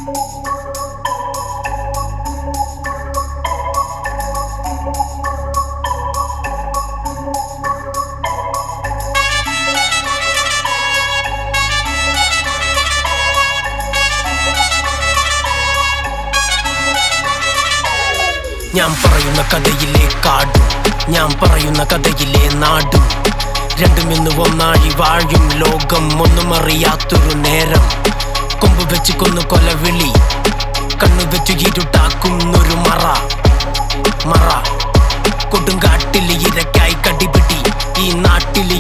ഞാൻ പറയുന്ന കഥയിലെ കാടും ഞാൻ പറയുന്ന കഥയിലെ നാടും രണ്ടും ഇന്ന് ഒന്നാഴി വാഴും ലോകം ഒന്നും അറിയാത്തൊരു നേരം കൊമ്പ് വെച്ച് കൊന്നു കൊലവിളി കണ്ണു വെച്ചു ഇരുട്ടാക്കുന്നൊരു മറ കൊടുങ്കാട്ടില് ഇരക്കായി കടിപിടി ഈ നാട്ടില്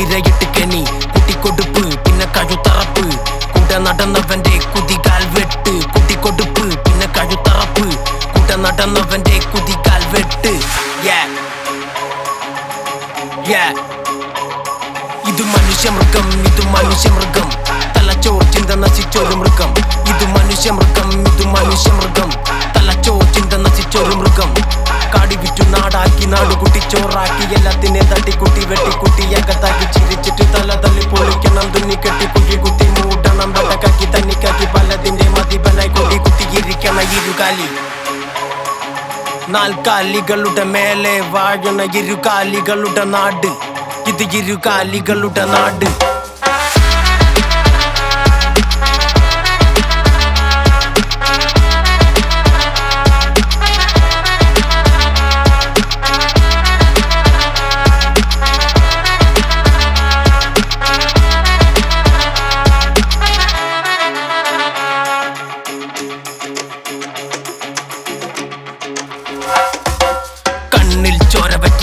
ഇരയിട്ട് കെണി കുട്ടിക്കൊടുപ്പ് പിന്നെ കഴുത്തറപ്പ് കൂടെ നടന്നവന്റെ കുതികാൽ വെട്ട് കുട്ടിക്കൊടുപ്പ് പിന്നെ കഴുത്തറപ്പ് കൂടെ നടന്നവന്റെ കുതികാൽ വെട്ട് ഇത് മനുഷ്യമൃഗം തലച്ചോർ ചിന്ത നശിച്ചൊരു മൃഗം ഇത് മനുഷ്യമൃഗം തലച്ചോർ ചിന്ത നശിച്ചൊരു മൃഗം കാടി വിറ്റു നാടാക്കി നാടുകുട്ടി ചോറാക്കി എല്ലാത്തിനെ തട്ടിക്കുട്ടി വെട്ടിക്കുട്ടി അകത്താക്കി ചിരിച്ചിട്ട് തല തല്ലി പൊളിക്കണം തുന്നി കെട്ടി കുട്ടി മൂടണം വെട്ടക്കാക്കി തന്നിക്കാക്കി പലതിന്റെ മതിപനായി കൊടി കുത്തിയിരിക്കണ ഇരുകാലി നാൽക്കാലികളുടെ മേലെ വാഴണ ഇരുകാലികളുടെ നാട് ഇത് ഇരുകാലികളുടെ നാട്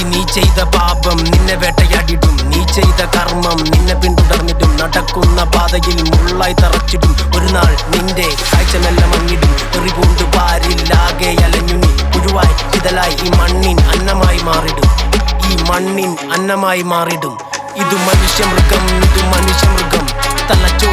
നീ ചെയ്ത പാപം നിന്നെ വേട്ടയാടിടും നീ ചെയ്ത കർമ്മം നിന്നെ പിന്തുടർന്നിടും നടക്കുന്ന പാതയിൽ മുള്ളായി തറച്ചിടും ഒരു നാൾ നിന്റെ കാഴ്ച മെല്ലെ മങ്ങിടും ഒരു കൊണ്ട് പാരില്ലാകെ അലഞ്ഞു നീ പുഴുവായി ചിതലായി ഈ മണ്ണിൻ അന്നമായി മാറിടും ഇത് മനുഷ്യമൃഗം തലച്ചോർ